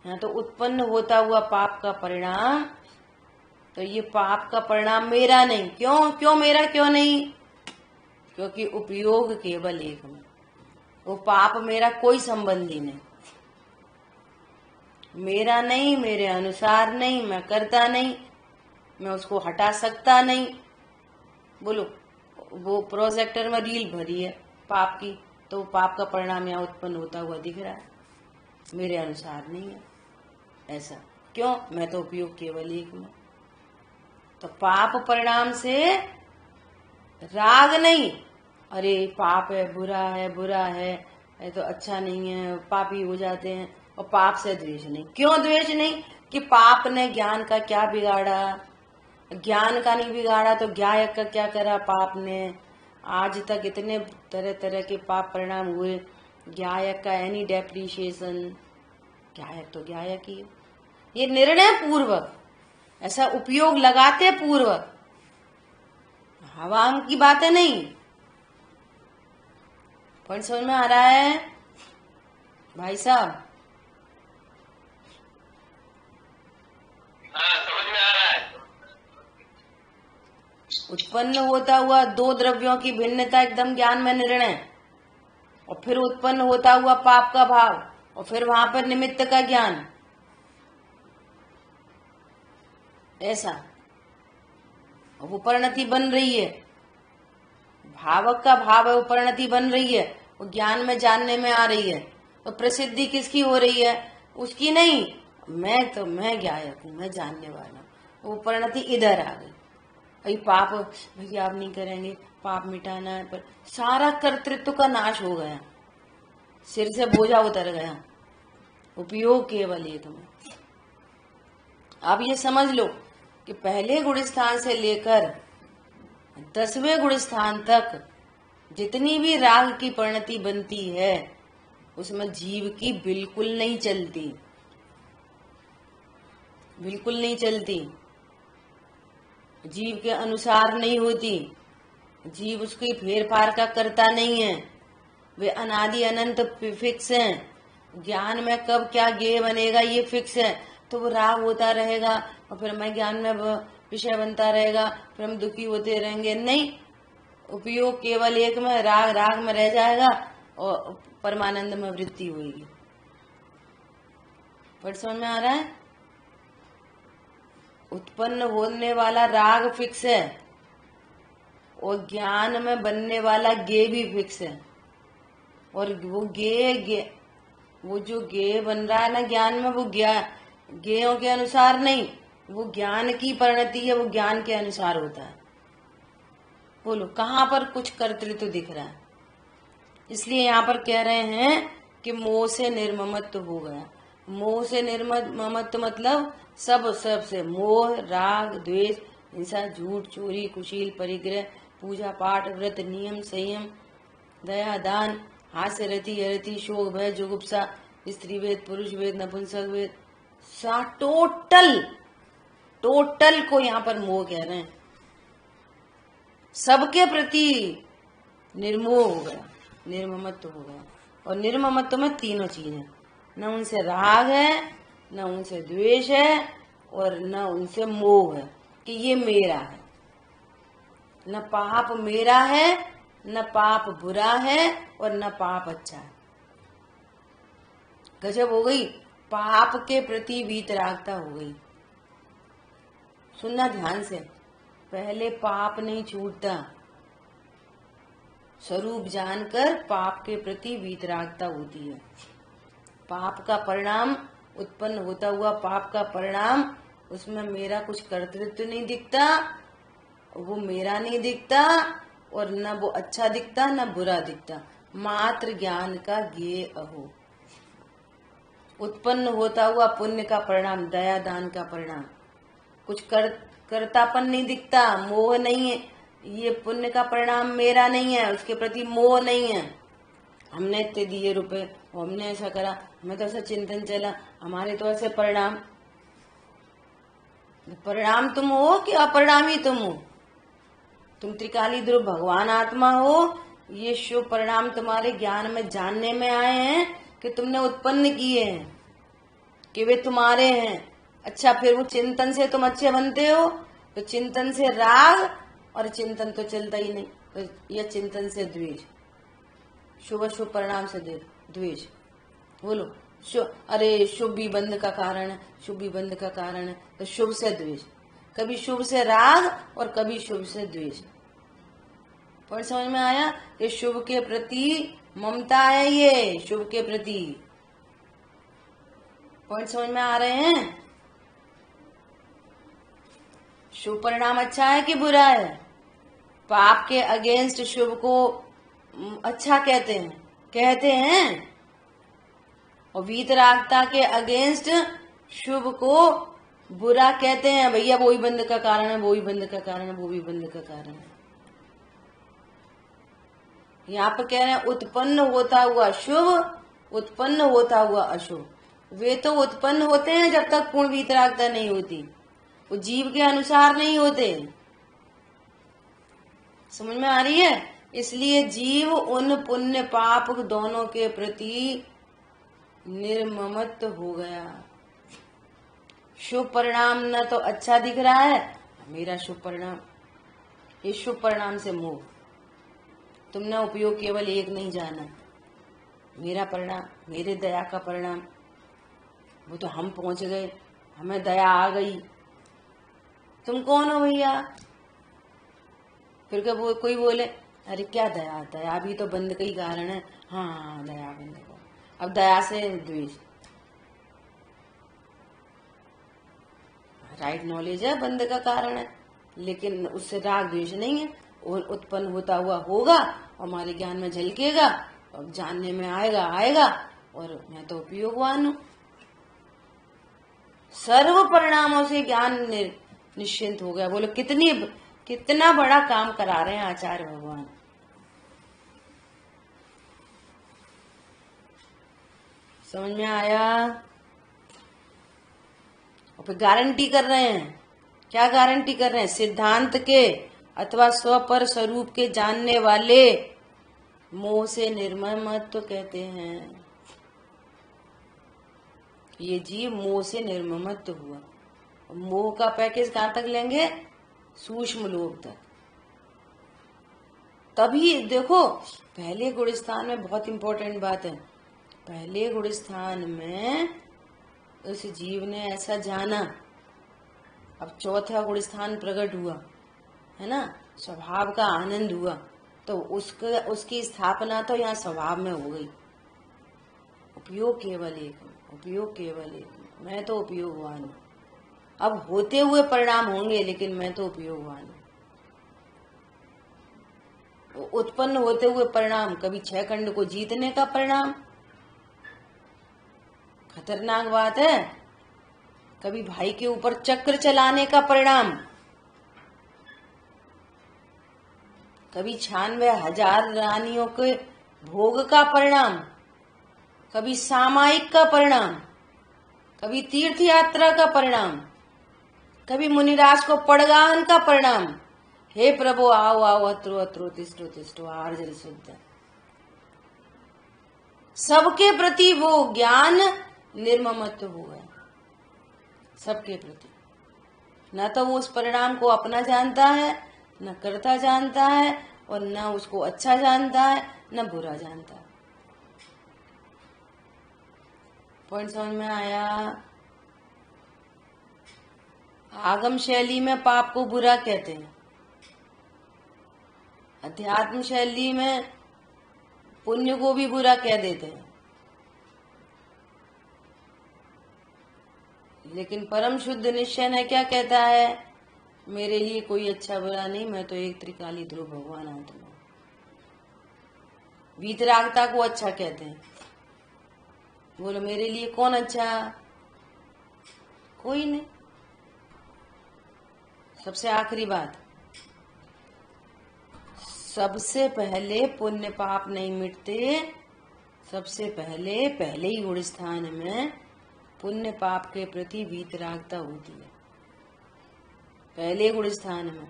यहाँ तो उत्पन्न होता हुआ पाप का परिणाम, तो ये पाप का परिणाम मेरा नहीं। क्यों मेरा क्यों नहीं? क्योंकि उपयोग केवल एक में, वो पाप मेरा कोई संबंधी नहीं, मेरा नहीं, मेरे अनुसार नहीं, मैं करता नहीं, मैं उसको हटा सकता नहीं। बोलो, वो प्रोजेक्टर में रील भरी है पाप की, तो पाप का परिणाम यहाँ उत्पन्न होता हुआ दिख रहा है, मेरे अनुसार नहीं है ऐसा। क्यों? मैं तो उपयोग केवल एक में। तो पाप परिणाम से राग नहीं, अरे पाप है, बुरा है, ये तो अच्छा नहीं है, पापी हो जाते हैं। और पाप से द्वेष नहीं। क्यों द्वेष नहीं? कि पाप ने ज्ञान का क्या बिगाड़ा, ज्ञान का नहीं बिगाड़ा तो ज्ञायक का क्या करा पाप ने। आज तक इतने तरह तरह के पाप परिणाम हुए, ज्ञायक का एनी डेप्रिशिएशन, ज्ञायक तो ज्ञायक ही है। ये निर्णय पूर्वक, ऐसा उपयोग लगाते पूर्वक, हवाम की बातें नहीं। पॉइंट समझ में आ रहा है भाई साहब? समझ में आ रहा है। उत्पन्न होता हुआ दो द्रव्यों की भिन्नता एकदम ज्ञान में निर्णय, और फिर उत्पन्न होता हुआ पाप का भाव, और फिर वहां पर निमित्त का ज्ञान, ऐसा। और वो परिणति बन रही है, भावक का भाव है, वो परिणति बन रही है, वो ज्ञान में जानने में आ रही है। तो प्रसिद्धि किसकी हो रही है? उसकी नहीं। मैं ज्ञायक हूं, मैं जानने वाला हूं। वो परिणति इधर आ गई, भाई पाप भैया आप नहीं करेंगे, पाप मिटाना है, पर सारा कर्तृत्व का नाश हो गया, सिर से बोझा उतर गया, उपयोग केवल एक में। आप ये समझ लो कि पहले गुण स्थान से लेकर 10वें गुण स्थान तक जितनी भी राग की परिणति बनती है, उसमें जीव की बिल्कुल नहीं चलती, बिल्कुल नहीं चलती, जीव के अनुसार नहीं होती, जीव उसकी फेर फार का करता नहीं है, वे अनादि अनंत फिक्स हैं। ज्ञान में कब क्या ज्ञेय बनेगा ये फिक्स है, तो वो राग होता रहेगा, और फिर मैं ज्ञान में विषय बनता रहेगा, फिर हम दुखी होते रहेंगे। नहीं, उपयोग केवल एक में, राग राग में रह जाएगा और परमानंद में वृत्ति होगी। पर समझ में आ रहा है? उत्पन्न होने वाला राग फिक्स है और ज्ञान में बनने वाला गे भी फिक्स है। और वो वो जो गे बन रहा है ना ज्ञान में, वो गेयों के अनुसार नहीं, वो ज्ञान की परिणति है, वो ज्ञान के अनुसार होता है। बोलो कहाँ पर कुछ कर्तृत्व दिख रहा है? इसलिए यहाँ पर कह रहे हैं कि मोह से निर्ममत्व हो गया। मोह से निर्ममत्व मतलब सब से मोह, राग, द्वेष, हिंसा, झूठ, चोरी, कुशील, परिग्रह, पूजा पाठ, व्रत, नियम, संयम, दया, दान, हास्य, रति, अरति, शोक, भय, जुगुप्सा, स्त्री वेद, पुरुष वेद, नपुंसक वेद, टोटल को यहाँ पर मोह कह रहे हैं। सबके प्रति निर्मोह हो गया, निर्ममत्व हो गया। और निर्ममत्व में तीनों चीजें, न उनसे राग है, न उनसे द्वेष है, और न उनसे मोह है कि ये मेरा है। न पाप मेरा है, न पाप बुरा है, और न पाप अच्छा है। गजब हो गई, पाप के प्रति वीतरागता हो गई। सुनना ध्यान से, पहले पाप नहीं छूटता, स्वरूप जानकर पाप के प्रति वीतरागता होती है। पाप का परिणाम, उत्पन्न होता हुआ पाप का परिणाम, उसमें मेरा कुछ कर्तृत्व नहीं दिखता, वो मेरा नहीं दिखता, और न वो अच्छा दिखता न बुरा दिखता, मात्र ज्ञान का ज्ञेय अहो। उत्पन्न होता हुआ पुण्य का परिणाम, दया दान का परिणाम, कुछ कर्तापन नहीं दिखता, मोह नहीं है, ये पुण्य का परिणाम मेरा नहीं है, उसके प्रति मोह नहीं है। हमने इतने दिए रुपए, हमने ऐसा करा, हमें तो ऐसा चिंतन चला, हमारे तो ऐसे परिणाम तुम हो कि अपरिणामी तुम हो? तुम त्रिकाली ध्रुव भगवान आत्मा हो। ये शुभ परिणाम तुम्हारे ज्ञान में जानने में आए हैं कि तुमने उत्पन्न किए हैं, कि वे तुम्हारे हैं। अच्छा, फिर वो चिंतन से तुम अच्छे बनते हो, तो चिंतन से राग, और चिंतन तो चलता ही नहीं, तो यह चिंतन से द्वेष, शुभ शुभ परिणाम से द्वेष। बोलो अरे शुभ भी बंध का कारण है, शुभ भी बंध का कारण है, तो शुभ से द्वेष, कभी शुभ से राग और कभी शुभ से द्वेष। पर समझ में आया कि शुभ के प्रति ममता है, ये शुभ के प्रति। पॉइंट समझ में आ रहे हैं? शुभ परिणाम अच्छा है कि बुरा है? पाप के अगेंस्ट शुभ को अच्छा कहते हैं, और वीतरागता के अगेंस्ट शुभ को बुरा कहते हैं। भैया वो ही बंध का कारण है, वो ही बंध का कारण है, वो भी बंध का कारण है। यहाँ पर कह रहे हैं उत्पन्न होता हुआ शुभ, उत्पन्न होता हुआ अशुभ। वे तो उत्पन्न होते हैं जब तक पूर्ण वीतरागता नहीं होती, वो जीव के अनुसार नहीं होते। समझ में आ रही है? इसलिए जीव उन पुण्य पाप दोनों के प्रति निर्ममत्व हो गया। शुभ परिणाम न तो अच्छा दिख रहा है, मेरा शुभ परिणाम, इस शुभ परिणाम से मोह। तुमने उपयोग केवल एक नहीं जाना, मेरा परिणाम, मेरे दया का परिणाम, वो तो हम पहुंच गए, हमें दया आ गई। तुम कौन हो भैया? फिर क्या कोई बोले अरे क्या दया, दया भी तो बंध का ही कारण है। हाँ दया बंध का, अब दया से द्वेष, राइट नॉलेज है बंध का कारण है, लेकिन उससे राग द्वेष नहीं है। और उत्पन्न होता हुआ होगा, हमारे ज्ञान में झलकेगा, और जानने में आएगा, और मैं तो उपयोगवान हूँ। सर्व परिणामों से ज्ञान निश्चिंत हो गया। बोलो कितना बड़ा काम करा रहे हैं आचार्य भगवान। समझ में आया? और फिर गारंटी कर रहे हैं, क्या गारंटी कर रहे हैं? सिद्धांत के अथवा स्वपर स्वरूप के जानने वाले मोह से निर्ममत्व कहते हैं। ये जीव मोह से निर्ममत्व हुआ। मोह का पैकेज कहां तक लेंगे? सूक्ष्म लोक तक। तभी देखो, पहले गुणस्थान में बहुत इंपॉर्टेंट बात है, पहले गुणस्थान में उस जीव ने ऐसा जाना अब चौथा गुण स्थान प्रकट हुआ, है ना, स्वभाव का आनंद हुआ, तो उसकी स्थापना तो यहाँ स्वभाव में हो गई। उपयोग केवल एक में, उपयोग केवल एक में, मैं तो उपयोगवान हूँ। अब होते हुए परिणाम होंगे, लेकिन मैं तो उपयोगवान हूँ। उत्पन्न होते हुए परिणाम, कभी 6 खंड को जीतने का परिणाम, खतरनाक बात है। कभी भाई के ऊपर चक्र चलाने का परिणाम, कभी 96,000 रानियों के भोग का परिणाम, कभी सामायिक का परिणाम, कभी तीर्थ यात्रा का परिणाम, कभी मुनिराज को पड़गाहन का परिणाम। हे प्रभु आओ आओ, अत्रो अत्रो, तिष्ठो तिष्ठो, आहार जल शुद्ध। सबके प्रति वो ज्ञान निर्ममत्व हुआ है, सबके प्रति। न तो वो उस परिणाम को अपना जानता है, न कर्ता जानता है, और न उसको अच्छा जानता है, न बुरा जानता है। पॉइंट समझ में आया? आगम शैली में पाप को बुरा कहते हैं, अध्यात्म शैली में पुण्य को भी बुरा कह देते हैं। लेकिन परम शुद्ध निश्चय है क्या कहता है? मेरे लिए कोई अच्छा बुरा नहीं, मैं तो एक त्रिकाली ध्रुव भगवान आत्मा। वीतरागता को अच्छा कहते हैं। बोलो मेरे लिए कौन अच्छा? कोई नहीं। सबसे आखिरी बात, सबसे पहले पुण्य पाप नहीं मिटते, सबसे पहले ही गुण स्थान में पुण्य पाप के प्रति वीतरागता होती है। पहले गुण स्थान में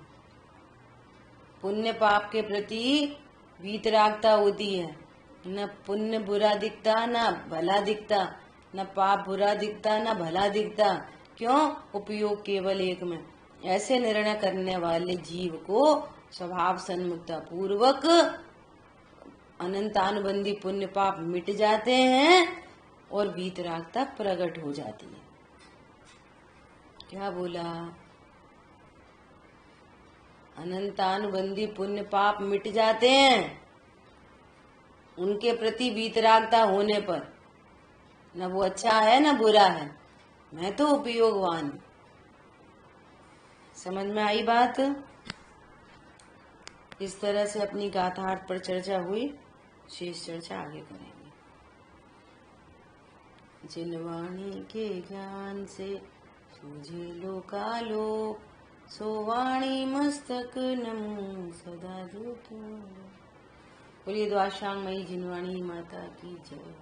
पुण्य पाप के प्रति वीतरागता होती है। न पुण्य बुरा दिखता, न भला दिखता, न पाप बुरा दिखता, न भला दिखता। क्यों? उपयोग केवल एक में। ऐसे निर्णय करने वाले जीव को स्वभाव सन्मुक्ता पूर्वक अनंतानुबंधी पुण्य पाप मिट जाते हैं और वीतरागता प्रकट हो जाती है। क्या बोला? अनंतानुबंधी पुण्य पाप मिट जाते हैं उनके प्रति वीतरागता होने पर। न वो अच्छा है न बुरा है, मैं तो उपयोगवान हूं। समझ में आई बात? इस तरह से अपनी गाथार्थ पर चर्चा हुई, शेष चर्चा आगे करेंगे। जिन वाणी के ज्ञान से सूझे लोकालोक, सो वाणी मस्तक नमो सदा दूत। बोलिए द्वादशांगमयी जिनवाणी माता की जय।